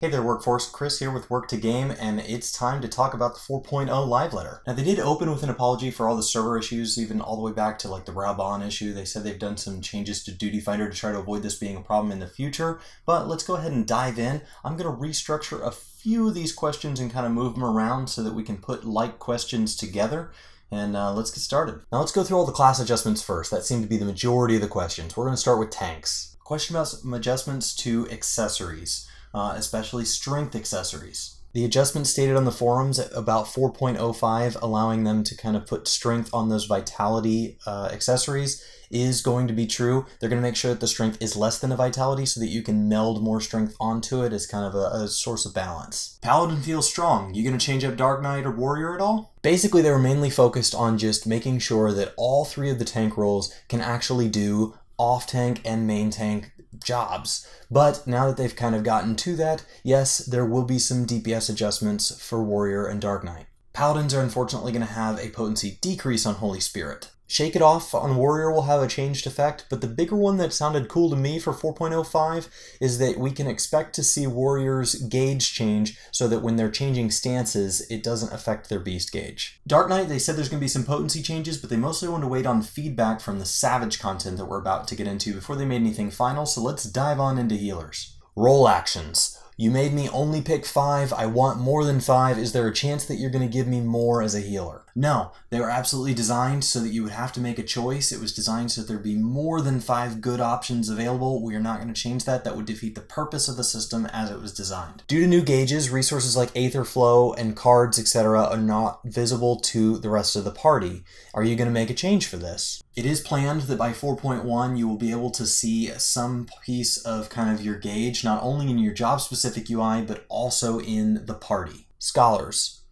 Hey there, Workforce. Chris here with Work to Game, and it's time to talk about the 4.0 Live Letter. Now, they did open with an apology for all the server issues, even all the way back to like the Raban issue. They said they've done some changes to Duty Fighter to try to avoid this being a problem in the future, but let's go ahead and dive in. I'm going to restructure a few of these questions and kind of move them around so that we can put like questions together. And let's get started. Now let's go through all the class adjustments first. That seemed to be the majority of the questions. We're going to start with tanks. Question about some adjustments to accessories. Especially strength accessories. The adjustment stated on the forums about 4.05, allowing them to kind of put strength on those vitality accessories, is going to be true. They're going to make sure that the strength is less than a vitality so that you can meld more strength onto it as kind of a source of balance. Paladin feels strong. You going to change up Dark Knight or Warrior at all? Basically, they were mainly focused on just making sure that all three of the tank roles can actually do off-tank and main tank jobs. But now that they've kind of gotten to that, yes, there will be some DPS adjustments for Warrior and Dark Knight. Paladins are unfortunately going to have a potency decrease on Holy Spirit. Shake It Off on Warrior will have a changed effect, but the bigger one that sounded cool to me for 4.05 is that we can expect to see Warrior's gauge change so that when they're changing stances, it doesn't affect their beast gauge. Dark Knight, they said there's going to be some potency changes, but they mostly want to wait on feedback from the Savage content that we're about to get into before they made anything final, so let's dive on into healers. Role actions. You made me only pick 5, I want more than 5, is there a chance that you're going to give me more as a healer? No, they were absolutely designed so that you would have to make a choice. It was designed so that there'd be more than 5 good options available. We are not going to change that. That would defeat the purpose of the system as it was designed. Due to new gauges, resources like Aether Flow and cards, etc. are not visible to the rest of the party. Are you going to make a change for this? It is planned that by 4.1 you will be able to see some piece of kind of your gauge, not only in your job-specific UI, but also in the party. Scholars.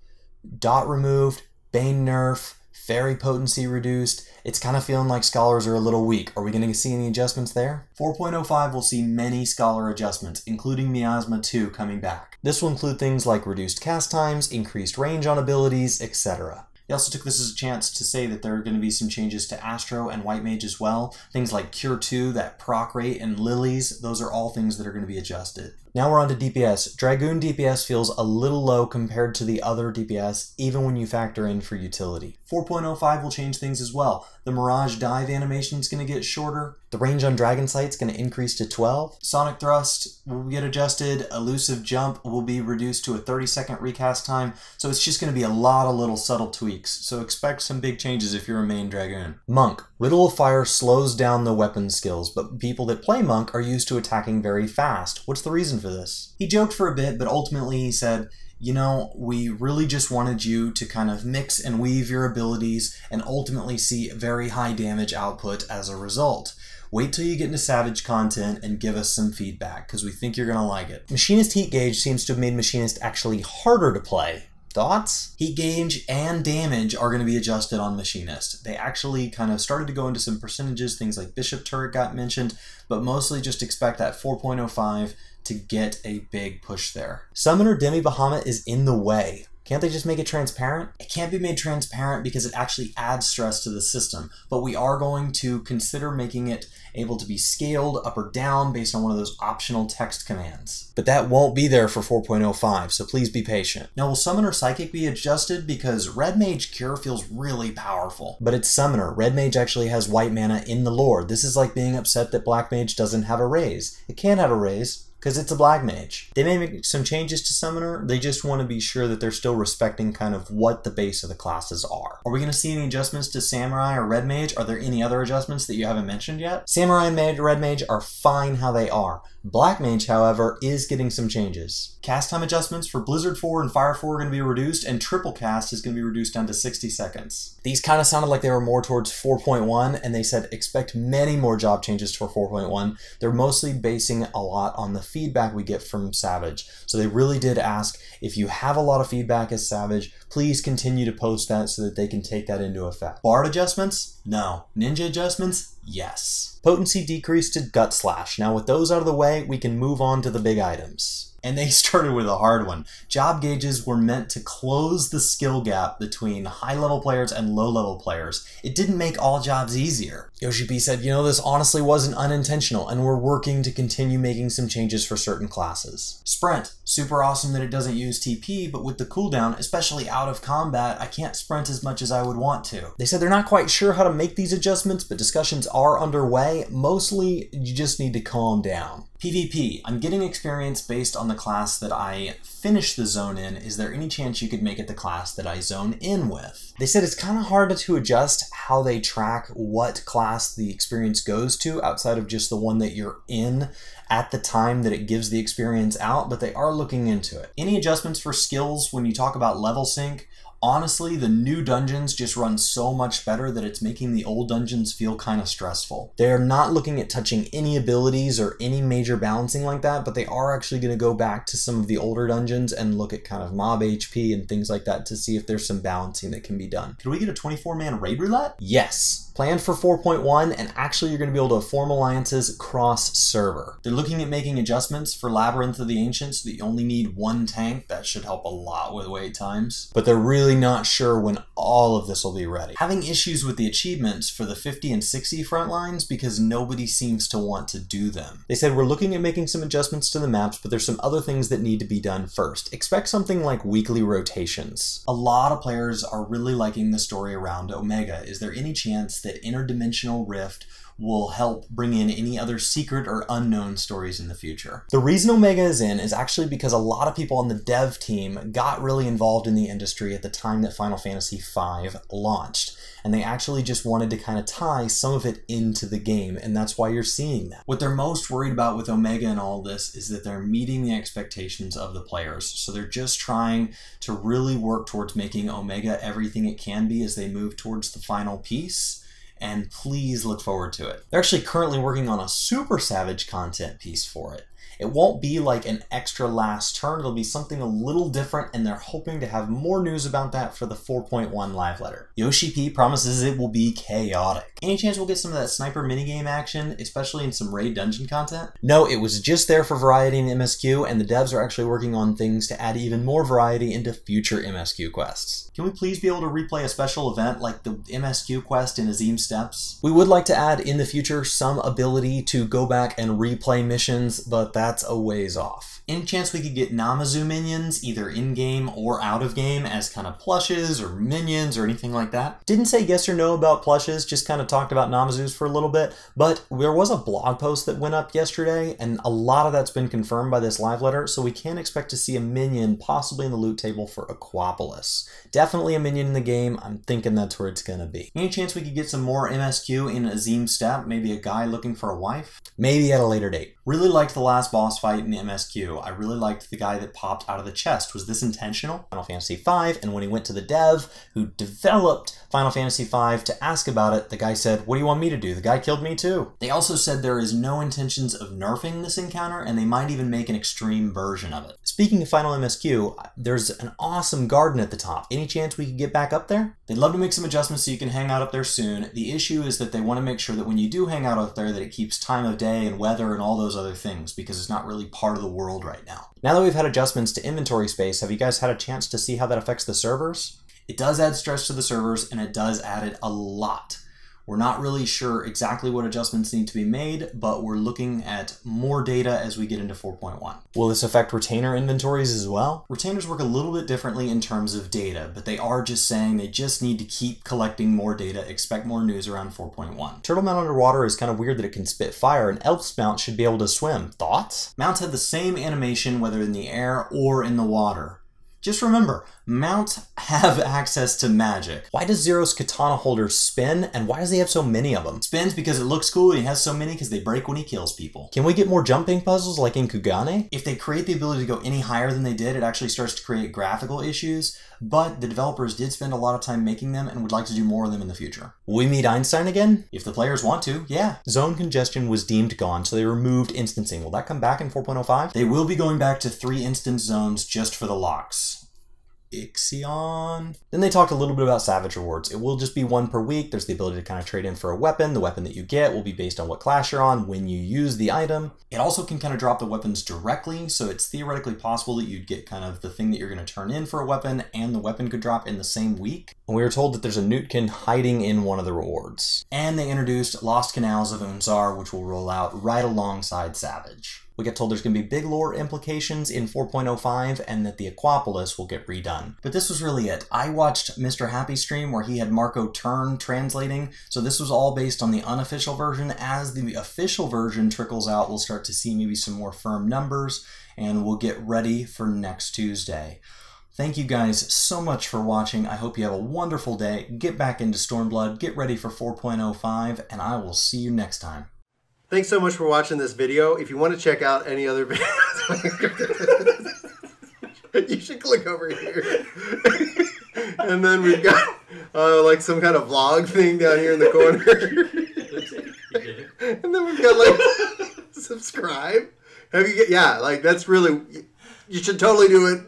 Dot removed, Bane nerf, Fairy potency reduced. It's kind of feeling like Scholars are a little weak. Are we going to see any adjustments there? 4.05 will see many Scholar adjustments, including Miasma 2 coming back. This will include things like reduced cast times, increased range on abilities, etc. They also took this as a chance to say that there are going to be some changes to Astro and White Mage as well. Things like Cure 2, that proc rate, and Lilies, those are all things that are going to be adjusted. Now we're on to DPS. Dragoon DPS feels a little low compared to the other DPS, even when you factor in for utility. 4.05 will change things as well. The Mirage Dive animation is going to get shorter. The range on Dragon Sight is going to increase to 12. Sonic Thrust will get adjusted. Elusive Jump will be reduced to a 30-second recast time. So it's just going to be a lot of little subtle tweaks. So expect some big changes if you're a main Dragoon. Monk. Riddle of Fire slows down the weapon skills, but people that play Monk are used to attacking very fast. What's the reason for this? He joked for a bit, but ultimately he said, you know, we really just wanted you to kind of mix and weave your abilities and ultimately see very high damage output as a result. Wait till you get into Savage content and give us some feedback, because we think you're going to like it. Machinist Heat Gauge seems to have made Machinist actually harder to play. Thoughts? Heat gauge and damage are going to be adjusted on Machinist. They actually kind of started to go into some percentages, things like Bishop Turret got mentioned, but mostly just expect that 4.05 to get a big push there. Summoner Demi Bahamut is in the way. Can't they just make it transparent? It can't be made transparent because it actually adds stress to the system, but we are going to consider making it able to be scaled up or down based on one of those optional text commands. But that won't be there for 4.05, so please be patient. Now, will Summoner Psychic be adjusted? Because Red Mage Cure feels really powerful. But it's Summoner. Red Mage actually has white mana in the lore. This is like being upset that Black Mage doesn't have a raise. It can't have a raise, because it's a Black Mage. They may make some changes to Summoner, they just want to be sure that they're still respecting kind of what the base of the classes are. Are we going to see any adjustments to Samurai or Red Mage? Are there any other adjustments that you haven't mentioned yet? Samurai and Red Mage are fine how they are. Black Mage, however, is getting some changes. Cast time adjustments for Blizzard 4 and Fire 4 are going to be reduced, and Triple Cast is going to be reduced down to 60 seconds. These kind of sounded like they were more towards 4.1, and they said expect many more job changes for 4.1. They're mostly basing a lot on the feedback we get from Savage. So they really did ask, if you have a lot of feedback as Savage, please continue to post that so that they can take that into effect. Bard adjustments? No. Ninja adjustments? Yes. Potency decreased to Gut Slash. Now with those out of the way, we can move on to the big items. And they started with a hard one. Job gauges were meant to close the skill gap between high-level players and low-level players. It didn't make all jobs easier. Yoshi P said, you know, this honestly wasn't unintentional, and we're working to continue making some changes for certain classes. Sprint. Super awesome that it doesn't use TP, but with the cooldown, especially out of combat, I can't sprint as much as I would want to. They said they're not quite sure how to make these adjustments, but discussions are underway. Mostly, you just need to calm down. PvP. I'm getting experience based on the class that I finish the zone in. Is there any chance you could make it the class that I zone in with? They said it's kind of hard to adjust how they track what class the experience goes to outside of just the one that you're in at the time that it gives the experience out, but they are looking into it. Any adjustments for skills when you talk about level sync? Honestly, the new dungeons just run so much better that it's making the old dungeons feel kind of stressful. They're not looking at touching any abilities or any major balancing like that, but they are actually going to go back to some of the older dungeons and look at kind of mob HP and things like that to see if there's some balancing that can be done. Could we get a 24-man raid roulette? Yes. Planned for 4.1, and actually you're going to be able to form alliances cross-server. They're looking at making adjustments for Labyrinth of the Ancients so that you only need one tank. That should help a lot with wait times. But they're really not sure when all of this will be ready. Having issues with the achievements for the 50 and 60 front lines because nobody seems to want to do them. They said we're looking at making some adjustments to the maps, but there's some other things that need to be done first. Expect something like weekly rotations. A lot of players are really liking the story around Omega. Is there any chance that Interdimensional Rift will help bring in any other secret or unknown stories in the future? The reason Omega is in is actually because a lot of people on the dev team got really involved in the industry at the time that Final Fantasy V launched. And they actually just wanted to kind of tie some of it into the game, and that's why you're seeing that. What they're most worried about with Omega and all this is that they're meeting the expectations of the players. So they're just trying to really work towards making Omega everything it can be as they move towards the final piece. And please look forward to it. They're actually currently working on a Super Savage content piece for it. It won't be like an extra last turn, it'll be something a little different, and they're hoping to have more news about that for the 4.1 live letter. Yoshi P promises it will be chaotic. Any chance we'll get some of that sniper minigame action, especially in some raid dungeon content? No, it was just there for variety in MSQ, and the devs are actually working on things to add even more variety into future MSQ quests. Can we please be able to replay a special event like the MSQ quest in Azim Steppes? We would like to add in the future some ability to go back and replay missions, but that's a ways off. Any chance we could get Namazu minions, either in-game or out-of-game, as kind of plushes or minions or anything like that? Didn't say yes or no about plushes, just kind of talked about Namazus for a little bit, but there was a blog post that went up yesterday, and a lot of that's been confirmed by this live letter, so we can expect to see a minion possibly in the loot table for Aquapolis. Definitely a minion in the game, I'm thinking that's where it's gonna be. Any chance we could get some more MSQ in Azim Steppe, maybe a guy looking for a wife? Maybe at a later date. Really liked the last boss fight in the MSQ. I really liked the guy that popped out of the chest. Was this intentional? Final Fantasy V, and when he went to the dev who developed Final Fantasy V to ask about it, the guy said, what do you want me to do? The guy killed me too. They also said there is no intentions of nerfing this encounter, and they might even make an extreme version of it. Speaking of Final MSQ, there's an awesome garden at the top. Any chance we could get back up there? They'd love to make some adjustments so you can hang out up there soon. The issue is that they want to make sure that when you do hang out up there that it keeps time of day and weather and all those other things, because it's not really part of the world right now. Now that we've had adjustments to inventory space, have you guys had a chance to see how that affects the servers? It does add stress to the servers, and it does add it a lot. We're not really sure exactly what adjustments need to be made, but we're looking at more data as we get into 4.1. Will this affect retainer inventories as well? Retainers work a little bit differently in terms of data, but they are just saying they just need to keep collecting more data, expect more news around 4.1. Turtle Mount underwater is kind of weird that it can spit fire, and Elf's Mount should be able to swim. Thoughts? Mounts have the same animation whether in the air or in the water. Just remember, mounts have access to magic. Why does Zero's katana holder spin, and why does he have so many of them? Spins because it looks cool, and he has so many because they break when he kills people. Can we get more jumping puzzles like in Kugane? If they create the ability to go any higher than they did, it actually starts to create graphical issues, but the developers did spend a lot of time making them and would like to do more of them in the future. Will we meet Einstein again? If the players want to, yeah. Zone congestion was deemed gone, so they removed instancing. Will that come back in 4.05? They will be going back to 3 instance zones just for the locks. Ixion. Then they talked a little bit about Savage rewards. It will just be one per week. There's the ability to kind of trade in for a weapon. The weapon that you get will be based on what class you're on when you use the item. It also can kind of drop the weapons directly, so it's theoretically possible that you'd get kind of the thing that you're going to turn in for a weapon, and the weapon could drop in the same week. And we were told that there's a Newtkin hiding in one of the rewards. And they introduced Lost Canals of Unzar, which will roll out right alongside Savage. We get told there's going to be big lore implications in 4.05 and that the Aquapolis will get redone. But this was really it. I watched Mr. Happy's stream where he had Marco Turn translating, so this was all based on the unofficial version. As the official version trickles out, we'll start to see maybe some more firm numbers, and we'll get ready for next Tuesday. Thank you guys so much for watching. I hope you have a wonderful day. Get back into Stormblood, get ready for 4.05, and I will see you next time. Thanks so much for watching this video. If you want to check out any other videos, you should click over here. And then we've got like some kind of vlog thing down here in the corner. And then we've got like subscribe. Have you yeah, like that's really, you should totally do it.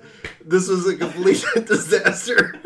This was a complete disaster.